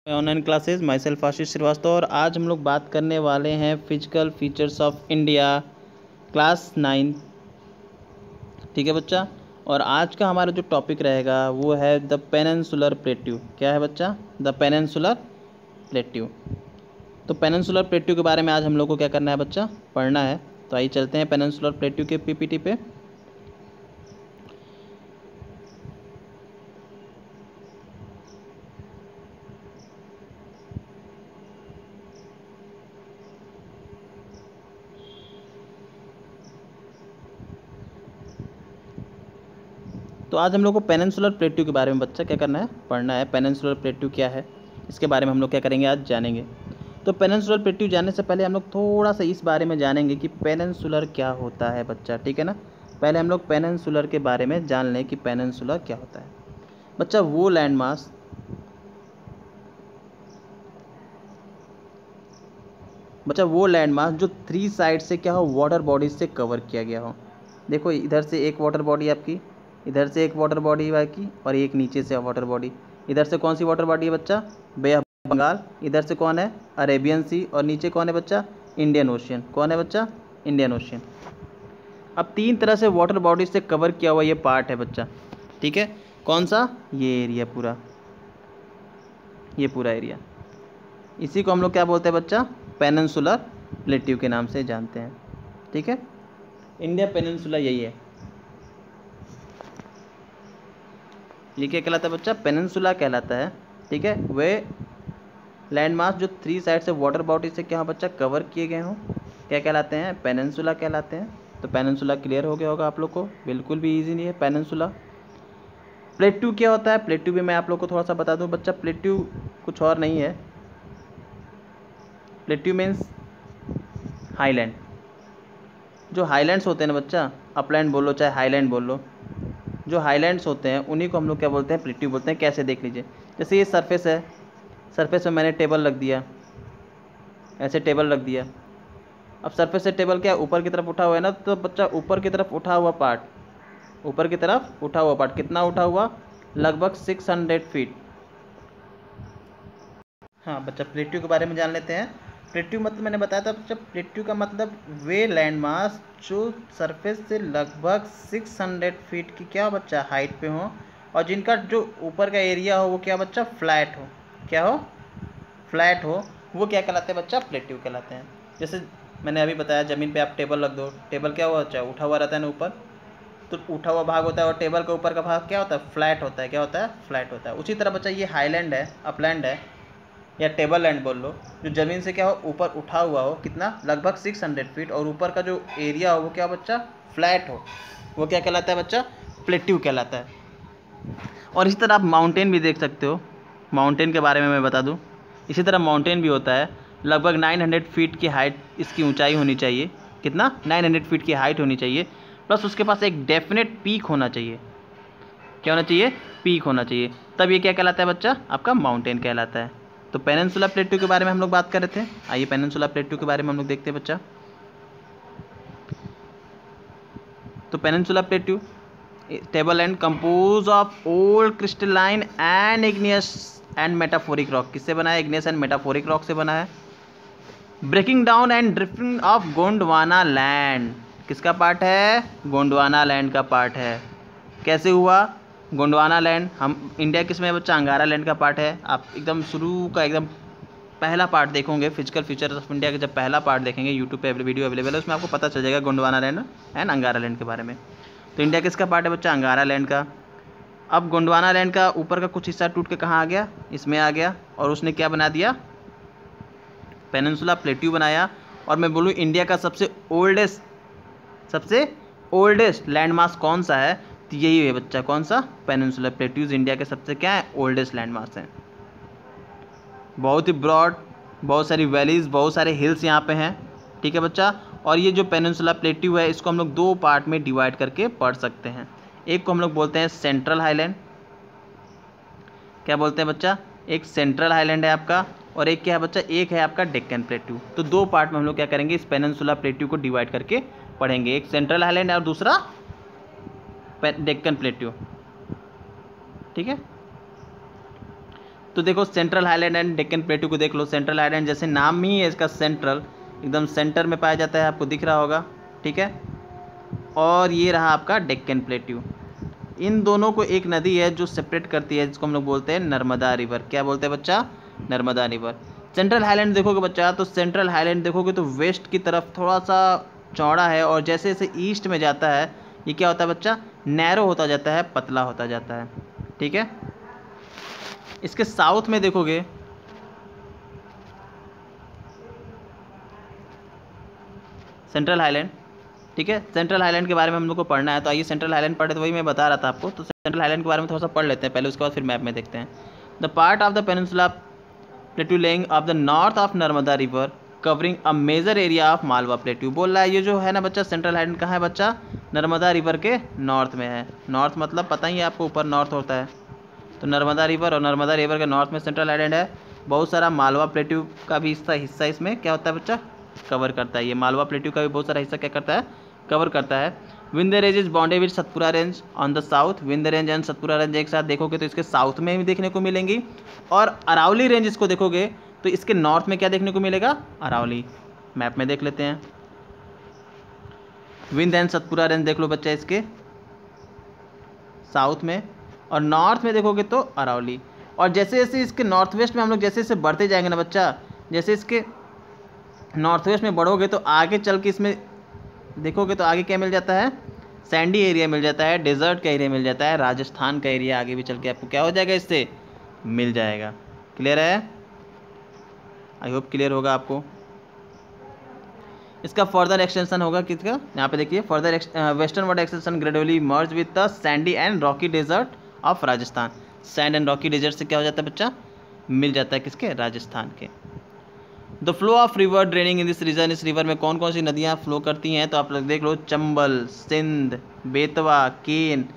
Online classes my self आशीष श्रीवास्तव। और आज हम लोग बात करने वाले हैं physical features of India class 9। ठीक है बच्चा। और आज का हमारा जो टॉपिक रहेगा वो है द पेनिनसुलर प्लेट्यू। क्या है बच्चा? The peninsular plateau. तो पेनिनसुलर प्लेट्यू के बारे में आज हम लोग को क्या करना है बच्चा? पढ़ना है। तो आइए चलते हैं पेनिनसुलर प्लेट्यू के पीपीटी पे। तो आज हम लोग को पेनिनसुलर प्लेट्यू के बारे में बच्चा क्या करना है? पढ़ना है। पेनिनसुलर प्लेट्यू क्या है, इसके बारे में हम लोग क्या करेंगे? आज जानेंगे। तो पेनिनसुलर प्लेट्यू जानने से पहले हम लोग थोड़ा सा इस बारे में जानेंगे कि पेनिनसुलर क्या होता है बच्चा। ठीक है ना? पहले हम लोग पेनिनसुलर के बारे में जान लें कि पेनिनसुलर क्या होता है बच्चा। वो लैंड मास जो 3 साइड से क्या हो, वाटर बॉडीज से कवर किया गया हो। देखो इधर से एक वाटर बॉडी आपकी, इधर से एक वाटर बॉडी आपकी, और एक नीचे से वाटर बॉडी। इधर से कौन सी वाटर बॉडी है बच्चा? बे ऑफ बंगाल। इधर से कौन है? अरेबियन सी। और नीचे कौन है बच्चा? Indian ocean. कौन है बच्चा? Indian ocean. अब 3 तरह से वाटर बॉडीज से कवर किया हुआ ये पार्ट है बच्चा। ठीक है? कौन सा? ये एरिया पूरा, ये पूरा एरिया, इसी को हम लोग क्या बोलते हैं बच्चा? पेनिनसुलर प्लेट्यू के नाम से जानते हैं। ठीक है? इंडिया पेनिनसुला यही है। ये क्या कहलाता है बच्चा? पेनिनसुला कहलाता है। ठीक है? वे लैंड मास जो 3 साइड से वाटर बॉडी से क्या बच्चा कवर किए गए हों, क्या कहलाते हैं? पेनिनसुला कहलाते हैं। तो पेनिनसुला क्लियर हो गया होगा आप लोग को। बिल्कुल भी इजी नहीं है पेनिनसुला। प्लेट्यू क्या होता है? प्लेट्यू भी मैं आप लोग को थोड़ा सा बता दूं बच्चा। प्लेट्यू कुछ और नहीं है। Plateau means highland. जो हाईलैंड्स होते हैं ना बच्चा, अपलैंड बोलो चाहे हाईलैंड बोल लो, जो हाईलैंड्स होते हैं उन्हीं को हम लोग क्या बोलते हैं? प्लेट्यू बोलते हैं। कैसे? देख लीजिए। जैसे ये सरफेस है, सरफेस में मैंने टेबल रख दिया, ऐसे टेबल रख दिया। अब सरफेस से टेबल क्या ऊपर की तरफ उठा हुआ है ना, तो बच्चा ऊपर की तरफ उठा हुआ पार्ट, ऊपर की तरफ उठा हुआ पार्ट कितना उठा हुआ? लगभग 600 फीट। हाँ बच्चा, प्लेट्यू के बारे में जान लेते हैं। प्लेट्यू मतलब मैंने बताया था बच्चा, प्लेट्यू का मतलब वे लैंड मास जो सरफेस से लगभग 600 फीट की क्या बच्चा हाइट पे हो, और जिनका जो ऊपर का एरिया हो वो क्या बच्चा? फ्लैट हो। क्या हो? फ्लैट हो। वो क्या कहलाते हैं बच्चा? प्लेट्यू कहलाते हैं। जैसे मैंने अभी बताया, ज़मीन पे आप टेबल रख दो, टेबल क्या हुआ बच्चा? उठा हुआ रहता है ना ऊपर, तो उठा हुआ भाग होता है, और टेबल के ऊपर का भाग क्या होता है? फ्लैट होता है। क्या होता है? फ्लैट होता है। उसी तरह बच्चा ये हाईलैंड है, अपलैंड है, या टेबल लैंड बोल लो, जो ज़मीन से क्या हो ऊपर उठा हुआ हो, कितना? लगभग 600 फीट, और ऊपर का जो एरिया हो वो क्या बच्चा? फ्लैट हो। वो क्या कहलाता है बच्चा? प्लेट्यू कहलाता है। और इसी तरह आप माउंटेन भी देख सकते हो। माउंटेन के बारे में मैं बता दूं, इसी तरह माउंटेन भी होता है। लगभग 900 फीट की हाइट इसकी ऊंचाई होनी चाहिए। कितना? 900 फीट की हाइट होनी चाहिए, प्लस उसके पास एक डेफिनेट पीक होना चाहिए। क्या होना चाहिए? पीक होना चाहिए। तब ये क्या कहलाता है बच्चा? आपका माउंटेन कहलाता है। तो पेनिनसुला प्लेट्यू के बारे में हम लोग बात कर रहे थे। आइए पेनिनसुला प्लेट्यू के बारे में हम लोग देखते हैं बच्चा। तो peninsula plateau table land compose of old crystalline and igneous and metaphoric rock. किससे बना है? इग्नियस एंड मेटाफोरिक रॉक से बना है। Breaking down and drifting of Gondwana land किसका पार्ट है? गोंडवाना लैंड का पार्ट है। कैसे हुआ? गोंडवाना लैंड हम इंडिया किस में है बच्चा? अंगारा लैंड का पार्ट है। आप एकदम शुरू का एकदम पहला पार्ट देखोगे, फिजिकल फीचर्स ऑफ इंडिया का जब पहला पार्ट देखेंगे, यूट्यूब पे वीडियो अवेलेबल है, उसमें आपको पता चल जाएगा गोंडवाना लैंड एंड अंगारा लैंड के बारे में। तो इंडिया किसका पार्ट है बच्चा? अंगारा लैंड का। अब गोंडवाना लैंड का ऊपर का कुछ हिस्सा टूट के कहाँ आ गया? इसमें आ गया, और उसने क्या बना दिया? पेनिनसुला प्लेट्यू बनाया। और मैं बोलूँ इंडिया का सबसे ओल्डेस्ट लैंड मास कौन सा है? तो यही है बच्चा। कौन सा? पेनिनसुला प्लेट्यूज इंडिया के सबसे क्या है? ओल्डेस्ट लैंड मास हैं। बहुत ही ब्रॉड, बहुत सारी वैलीज, बहुत सारे हिल्स यहाँ पे हैं। ठीक है बच्चा। और ये जो पेनिनसुला प्लेट्यू है इसको हम लोग 2 पार्ट में डिवाइड करके पढ़ सकते हैं। एक को हम लोग बोलते हैं सेंट्रल हाईलैंड। क्या बोलते हैं बच्चा? एक सेंट्रल हाईलैंड है आपका, और एक क्या है बच्चा? एक है आपका डेक्कन प्लेट्यू। तो 2 पार्ट में हम लोग क्या करेंगे? इस पेनिनसुला प्लेट्यू को डिवाइड करके पढ़ेंगे। एक सेंट्रल हाईलैंड है और दूसरा डेक्कन प्लेट्यू। ठीक है? तो देखो central highland and Deccan plateau को देख लो। सेंट्रल हाईलैंड जैसे नाम ही है इसका सेंट्रल, एकदम सेंटर में पाया जाता है, आपको दिख रहा होगा, ठीक है। और ये रहा आपका डेक्कन प्लेट्यू। इन दोनों को एक नदी है जो सेपरेट करती है, जिसको हम लोग बोलते हैं नर्मदा रिवर। क्या बोलते हैं बच्चा? नर्मदा रिवर। सेंट्रल हाईलैंड देखोगे बच्चा, तो सेंट्रल हाईलैंड देखोगे तो वेस्ट की तरफ थोड़ा सा चौड़ा है, और जैसे जैसे ईस्ट में जाता है ये क्या होता है बच्चा? नैरो होता जाता है, पतला होता जाता है, ठीक है। इसके साउथ में देखोगे सेंट्रल हाईलैंड, ठीक है। सेंट्रल हाईलैंड के बारे में हम लोग को पढ़ना है, तो आइए सेंट्रल हाईलैंड पढ़े, तो वही मैं बता रहा था आपको। तो सेंट्रल हाईलैंड के बारे में थोड़ा सा पढ़ लेते हैं पहले, उसके बाद फिर मैप में देखते हैं। The part of the peninsula plateau lying of the north of Narmada river covering a major area of Malwa plateau. बोल रहा है ये जो है ना बच्चा, सेंट्रल हाईलैंड कहाँ है बच्चा? नर्मदा रिवर के नॉर्थ में है। नॉर्थ मतलब पता ही है आपको, ऊपर नॉर्थ होता है। तो नर्मदा रिवर, और नर्मदा रिवर के नॉर्थ में सेंट्रल हाईलैंड है। बहुत सारा मालवा प्लेट्यू का भी हिस्सा इसमें क्या होता है बच्चा? कवर करता है। ये मालवा प्लेट्यू का भी बहुत सारा हिस्सा क्या करता है? कवर करता है। Vindhya range is bonded with Satpura range on the south. Vindhya range and Satpura range एक साथ देखोगे तो इसके साउथ में भी देखने को मिलेंगी, और अरावली रेंज इसको देखोगे तो इसके नॉर्थ में क्या देखने को मिलेगा? अरावली। मैप में देख लेते हैं। विंध्य एंड सतपुरा रेंज देख लो बच्चा इसके साउथ में, और नॉर्थ में देखोगे तो अरावली। और जैसे जैसे इसके नॉर्थ वेस्ट में हम लोग जैसे जैसे बढ़ते जाएंगे ना बच्चा, जैसे इसके नॉर्थ वेस्ट में बढ़ोगे तो आगे चल के इसमें देखोगे तो आगे क्या मिल जाता है? सैंडी एरिया मिल जाता है, डेजर्ट का एरिया मिल जाता है, राजस्थान का एरिया आगे भी चल के आपको क्या हो जाएगा? इससे मिल जाएगा। क्लियर है? आई होप क्लियर होगा आपको। इसका फर्दर एक्सटेंशन होगा किसका? यहाँ पे देखिए, further western ward extension gradually merge with the sandy and rocky desert of Rajasthan. Sand and rocky desert से क्या हो जाता है बच्चा? मिल जाता है किसके? राजस्थान के। The flow of river draining in this region. इस रिवर में कौन कौन सी नदियाँ फ्लो करती हैं? तो आप लोग देख लो, चंबल, सिंध, बेतवा, केन,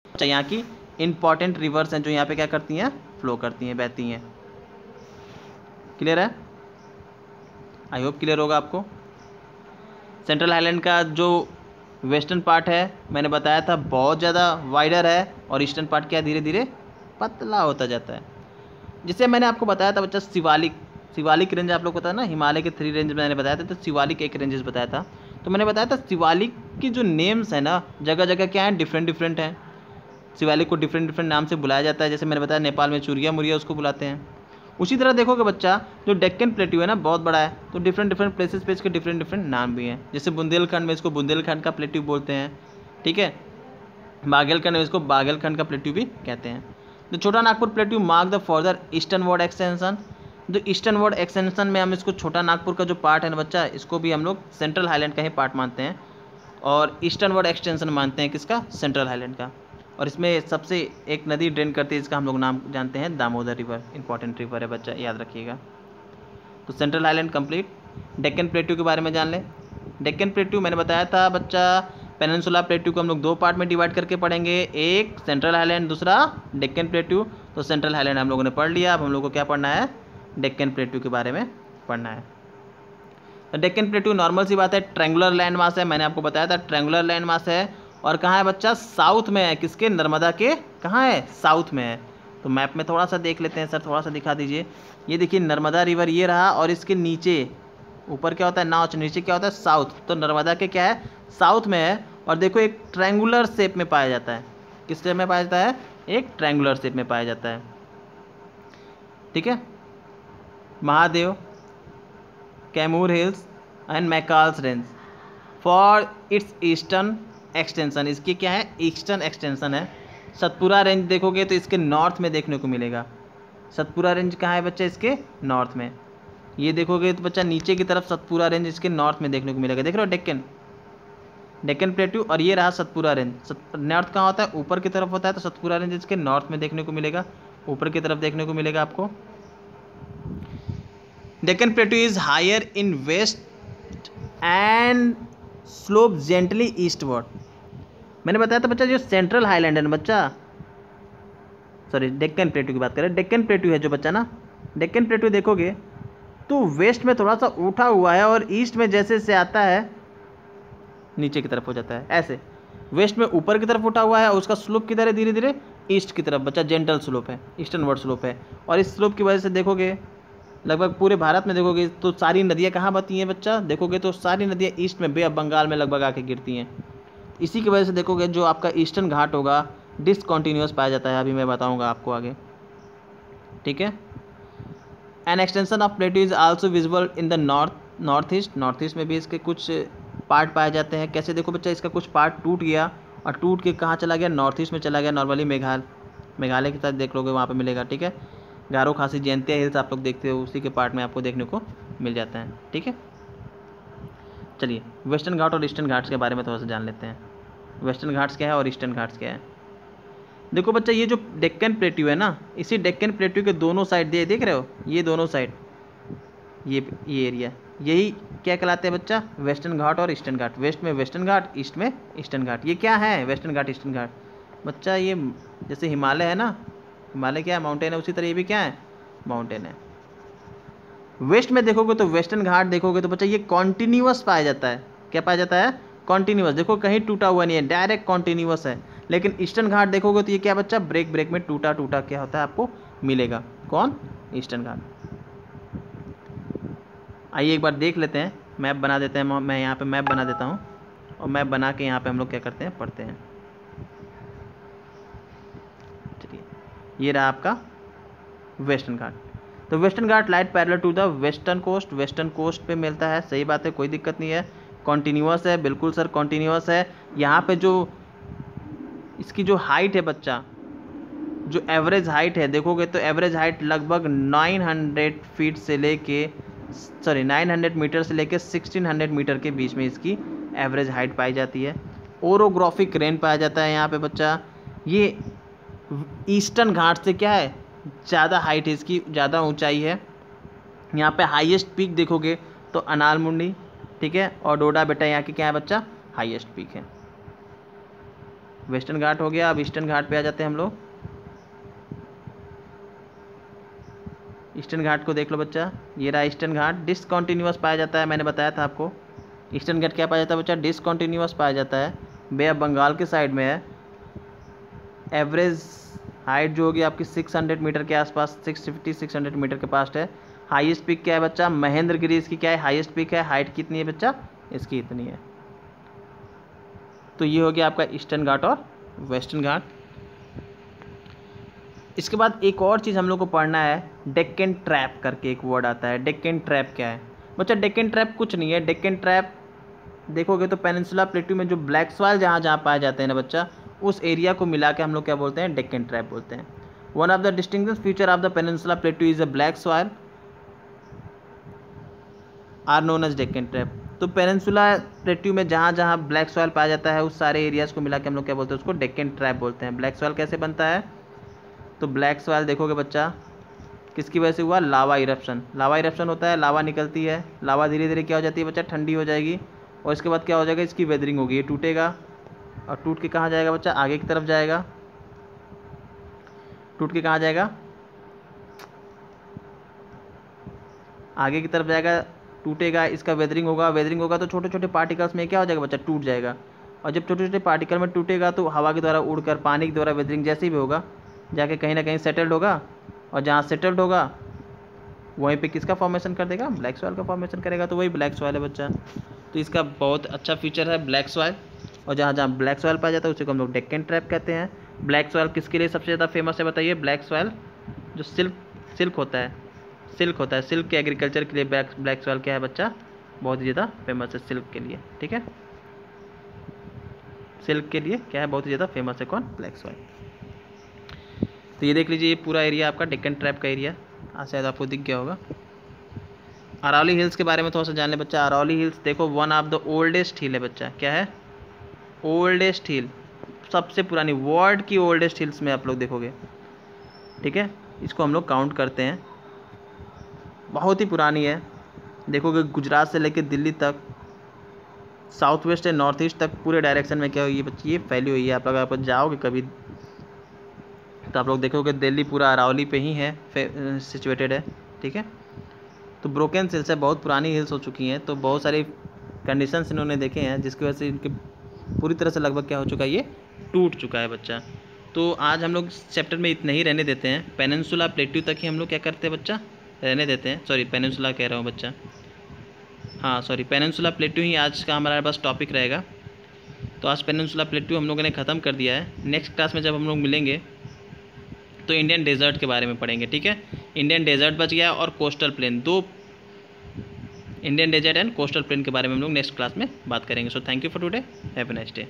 यहाँ की इंपॉर्टेंट रिवर्स हैं जो यहाँ पे क्या करती हैं? फ्लो करती हैं, बहती हैं। क्लियर है? आई होप क्लियर होगा आपको। सेंट्रल हाईलैंड का जो वेस्टर्न पार्ट है मैंने बताया था बहुत ज़्यादा वाइडर है, और ईस्टर्न पार्ट क्या धीरे धीरे पतला होता जाता है। जिससे मैंने आपको बताया था बच्चा शिवालिक रेंज, आप लोग पता है ना, हिमालय के 3 रेंज मैंने बताया था, तो शिवालिक एक रेंजेस बताया था। तो मैंने बताया था शिवालिक की जो नेम्स है ना, जगह जगह क्या है? डिफरेंट हैं। शिवालिक को डिफरेंट नाम से बुलाया जाता है। जैसे मैंने बताया नेपाल में चुरिया मुरिया उसको बुलाते हैं। उसी तरह देखोगे बच्चा, जो डेक्कन प्लेट्यू है ना बहुत बड़ा है, तो डिफरेंट प्लेसेस पे इसके डिफरेंट नाम भी हैं। जैसे बुंदेलखंड में इसको बुंदेलखंड का प्लेट्यू बोलते हैं, ठीक है। बागेलखंड में इसको बागेलखंड का प्लेट्यू भी कहते हैं। तो छोटा Nagpur plateau mark the further eastern word extension. जो ईस्टर्न वर्ड एक्सटेंशन में हम इसको छोटा नागपुर का जो पार्ट है ना बच्चा, इसको भी हम लोग सेंट्रल हाईलैंड का ही पार्ट मानते हैं, और ईस्टर्न वर्ड एक्सटेंशन मानते हैं किसका? सेंट्रल हाईलैंड का। और इसमें सबसे एक नदी ड्रेन करती है, इसका हम लोग नाम जानते हैं दामोदर रिवर। इंपॉर्टेंट रिवर है बच्चा, याद रखिएगा। तो central highland complete. Deccan plateau के बारे में जान लें। डेक्कन प्लेट्यू मैंने बताया था बच्चा, पेनिनसुला प्लेट्यू को हम लोग 2 पार्ट में डिवाइड करके पढ़ेंगे, एक सेंट्रल हाईलैंड, दूसरा डेक्कन प्लेट्यू। तो सेंट्रल हाईलैंड हम लोगों ने पढ़ लिया, अब हम लोग को क्या पढ़ना है? डेक्कन प्लेट्यू के बारे में पढ़ना है। तो डेक्कन प्लेट्यू नॉर्मल सी बात है, ट्रायंगुलर लैंड मास है। मैंने आपको बताया था ट्रायंगुलर लैंड मास है, और कहाँ है बच्चा? साउथ में है। किसके? नर्मदा के कहाँ है? साउथ में है। तो मैप में थोड़ा सा देख लेते हैं सर, थोड़ा सा दिखा दीजिए। ये देखिए नर्मदा रिवर ये रहा, और इसके नीचे ऊपर क्या होता है? नॉर्थ, नीचे क्या होता है? साउथ। तो नर्मदा के क्या है? साउथ में है। और देखो एक ट्रायंगुलर शेप में पाया जाता है। किस शेप में पाया जाता है? एक ट्रायंगुलर शेप में पाया जाता है, ठीक है। Mahadev, Kaimur hills and Maikal's range for its eastern extension. इसकी क्या है? ईस्टर्न एक्सटेंशन है। सतपुरा रेंज देखोगे तो इसके नॉर्थ में देखने को मिलेगा। सतपुरा रेंज कहाँ है बच्चा? इसके नॉर्थ में। ये देखोगे तो बच्चा नीचे की तरफ सतपुरा रेंज इसके नॉर्थ में देखने को मिलेगा। देख रहे हो डेक्कन प्लेट्यू, और ये रहा सतपुरा रेंज। नॉर्थ कहाँ होता है? ऊपर की तरफ होता है। तो सतपुरा रेंज इसके नॉर्थ में देखने को मिलेगा, ऊपर की तरफ देखने को मिलेगा आपको। Deccan plateau is higher in west and slope gently eastward. मैंने बताया था बच्चा, जो सेंट्रल हाईलैंड है ना बच्चा, सॉरी डेक्कन प्लेट्यू की बात करें, डेक्कन प्लेट्यू है जो बच्चा ना, डेक्कन प्लेट्यू देखोगे तो वेस्ट में थोड़ा सा उठा हुआ है, और ईस्ट में जैसे से आता है नीचे की तरफ हो जाता है। ऐसे वेस्ट में ऊपर की तरफ उठा हुआ है, और उसका स्लोप किधर है? धीरे धीरे ईस्ट की तरफ बच्चा जेंटल स्लोप है, ईस्टर्नवर्ड स्लोप है। और इस स्लोप की वजह से देखोगे लगभग पूरे भारत में देखोगे तो सारी नदियाँ कहाँ बहती हैं बच्चा, देखोगे तो सारी नदियाँ ईस्ट में बे ऑफ बंगाल में लगभग आके गिरती हैं। इसी की वजह से देखोगे जो आपका ईस्टर्न घाट होगा डिसकॉन्टीन्यूअस पाया जाता है, अभी मैं बताऊँगा आपको आगे, ठीक है। An extension of प्लेटू is also visible in the north east में भी इसके कुछ पार्ट पाए जाते हैं। कैसे देखो बच्चा, इसका कुछ पार्ट टूट गया और टूट के कहाँ चला गया, नॉर्थ ईस्ट में चला गया। नॉर्मली मेघालय के साथ देख लोगे वहाँ पे मिलेगा, ठीक है। गारो खासी जयंतिया हिल्स आप लोग देखते हो, उसी के पार्ट में आपको देखने को मिल जाता है, ठीक है। चलिए वेस्टर्न घाट और ईस्टर्न घाट्स के बारे में थोड़ा सा जान लेते हैं। वेस्टर्न घाट्स क्या है और ईस्टर्न घाट्स क्या है। देखो बच्चा, ये जो डेक्कन प्लेट्यू है ना, इसी डेक्कन प्लेट्यू के दोनों साइड देख रहे हो, ये दोनों साइड ये एरिया, यही क्या कहलाते हैं बच्चा, वेस्टर्न घाट और ईस्टर्न घाट। वेस्ट में वेस्टर्न घाट, ईस्ट में ईस्टर्न घाट। ये क्या है वेस्टर्न घाट ईस्टर्न घाट बच्चा, ये जैसे हिमालय है ना, हिमालय क्या है, माउंटेन है, उसी तरह ये भी क्या है, माउंटेन है। वेस्ट में देखोगे तो वेस्टर्न घाट देखोगे तो बच्चा ये कॉन्टिन्यूअस पाया जाता है। क्या पाया जाता है, कॉन्टिन्यूअस। देखो कहीं टूटा हुआ नहीं है, डायरेक्ट कॉन्टिन्यूअस है। लेकिन ईस्टर्न घाट देखोगे तो ये क्या बच्चा, ब्रेक में टूटा क्या होता है आपको मिलेगा, कौन, ईस्टर्न घाट। आइए एक बार देख लेते हैं, मैप बना देते हैं। मैं यहाँ पे मैप बना देता हूँ और मैप बना के यहाँ पे हम लोग क्या करते हैं, पढ़ते हैं। चलिए ये रहा आपका वेस्टर्न घाट। तो western Ghat light parallel to the western coast पे मिलता है, सही बात है, कोई दिक्कत नहीं है। कॉन्टिन्यूअस है, बिल्कुल सर कॉन्टिन्यूअस है। यहाँ पे जो इसकी जो हाइट है बच्चा, जो एवरेज हाइट है देखोगे तो एवरेज हाइट लगभग 900 मीटर से लेके 1600 मीटर के बीच में इसकी एवरेज हाइट पाई जाती है। ओरोग्राफिक रेन पाया जाता है यहाँ पे बच्चा। ये ईस्टर्न घाट से क्या है, ज़्यादा हाइट है इसकी, ज़्यादा ऊंचाई है। यहाँ पे हाईएस्ट पीक देखोगे तो अनालमुंडी, ठीक है, और डोडा बेटा यहाँ की क्या है बच्चा, हाईएस्ट पीक है। वेस्टर्न घाट हो गया, अब ईस्टर्न घाट पे आ जाते हैं हम लोग। ईस्टर्न घाट को देख लो बच्चा, ये रहा ईस्टर्न घाट, डिसकॉन्टिन्यूअस पाया जाता है, मैंने बताया था आपको। ईस्टर्न घाट क्या पाया जाता है बच्चा, डिसकॉन्टिन्यूअस पाया जाता है, बे ऑफ बंगाल के साइड में है। एवरेज हाइट जो होगी आपकी 600 मीटर के आसपास, 650-600 मीटर के पास है। हाईएस्ट पीक क्या है बच्चा, महेंद्रगिरी इसकी क्या है, हाईएस्ट पीक है। हाइट कितनी है बच्चा, इसकी इतनी है। तो ये हो गया आपका ईस्टर्न घाट और वेस्टर्न घाट। इसके बाद एक और चीज़ हम लोग को पढ़ना है, डेक्कन ट्रैप करके एक वर्ड आता है। डेक्कन ट्रैप क्या है बच्चा, डेक्कन ट्रैप कुछ नहीं है। डेक्कन ट्रैप देखोगे तो पेनिनसुला प्लेटू में जो ब्लैक सॉइल जहाँ पाए जाते हैं ना बच्चा, उस एरिया को मिला के हम लोग क्या बोलते हैं, डेक्कन ट्रैप बोलते हैं। One of the distinguishing feature of the peninsula plateau is a black soil are known as Deccan trap. तो पेनिनसुला प्लेटू में जहाँ ब्लैक सॉइल पाया जाता है, उस सारे एरियाज़ को मिला के हम लोग क्या बोलते हैं, उसको डेक्कन ट्रैप बोलते हैं। ब्लैक सॉइल कैसे बनता है, तो ब्लैक सॉइल देखोगे बच्चा किसकी वजह से हुआ, लावा इरप्शन। लावा इरप्शन होता है, लावा निकलती है, लावा धीरे धीरे क्या हो जाती है बच्चा, ठंडी हो जाएगी, और इसके बाद क्या हो जाएगा, इसकी वेदरिंग होगी, ये टूटेगा और टूट के कहाँ जाएगा बच्चा, आगे की तरफ जाएगा। टूट के कहाँ जाएगा, आगे की तरफ जाएगा, टूटेगा, इसका वेदरिंग होगा तो छोटे छोटे पार्टिकल्स में क्या हो जाएगा बच्चा, टूट जाएगा। और जब छोटे छोटे पार्टिकल में टूटेगा तो हवा के द्वारा उड़कर, पानी के द्वारा वेदरिंग जैसे भी होगा, जाके कहीं ना कहीं सेटल्ड होगा, और जहाँ सेटल्ड होगा वहीं पे किसका फॉर्मेशन कर देगा, ब्लैक सॉइल का फॉर्मेशन करेगा। तो वही ब्लैक सॉइल है बच्चा। तो इसका बहुत अच्छा फीचर है ब्लैक सॉइल। और जहाँ ब्लैक सॉइल पाया जाता है उसी को हम लोग डेक्कन ट्रैप कहते हैं। ब्लैक सॉइल किसके लिए सबसे ज़्यादा फेमस है बताइए, ब्लैक सॉइल जो सिल्क होता है, सिल्क के एग्रीकल्चर के लिए ब्लैक सॉइल क्या है बच्चा, बहुत ही ज़्यादा फेमस है सिल्क के लिए, ठीक है। सिल्क के लिए क्या है, बहुत ही ज़्यादा फेमस है, कौन, ब्लैक सॉइल। तो ये देख लीजिए, ये पूरा एरिया आपका डेक्कन ट्रैप का एरिया, शायद आपको दिख गया होगा। अरावली हिल्स के बारे में थोड़ा सा जान ले बच्चा। अरावली हिल्स देखो वन ऑफ द ओल्डेस्ट हिल है बच्चा। क्या है, ओल्डेस्ट हिल, सबसे पुरानी, वर्ल्ड की ओल्डेस्ट हिल्स में आप लोग देखोगे, ठीक है। इसको हम लोग काउंट करते हैं, बहुत ही पुरानी है। देखोगे गुजरात से लेकर दिल्ली तक, साउथ वेस्ट से नॉर्थ ईस्ट तक पूरे डायरेक्शन में क्या हुई है बच्ची, ये फैली हुई है। आप लोग आप जाओगे कभी तो आप लोग देखोगे दिल्ली पूरा अरावली पे ही है सिचुएटेड है, ठीक है। तो ब्रोकन हिल्स है, बहुत पुरानी हिल्स हो चुकी हैं, तो बहुत सारी कंडीशंस इन्होंने देखे हैं जिसकी वजह से इनके पूरी तरह से लगभग क्या हो चुका है, ये टूट चुका है बच्चा। तो आज हम लोग चैप्टर में इतना ही रहने देते हैं। पेनिनसुला प्लेट्यू तक ही हम लोग क्या करते हैं बच्चा, रहने देते हैं। सॉरी पेनिनसुला कह रहा हूँ बच्चा, हाँ सॉरी पेनिनसुला प्लेट्यू ही आज का हमारा बस टॉपिक रहेगा। तो आज पेनिनसुला प्लेट्यू हम लोगों ने ख़त्म कर दिया है। नेक्स्ट क्लास में जब हम लोग मिलेंगे तो इंडियन डेजर्ट के बारे में पढ़ेंगे, ठीक है। इंडियन डेजर्ट बच गया और कोस्टल प्लेन, दो Indian desert and coastal plain के बारे में हम लोग नेक्स्ट क्लास में बात करेंगे। So thank you for today, have a nice day.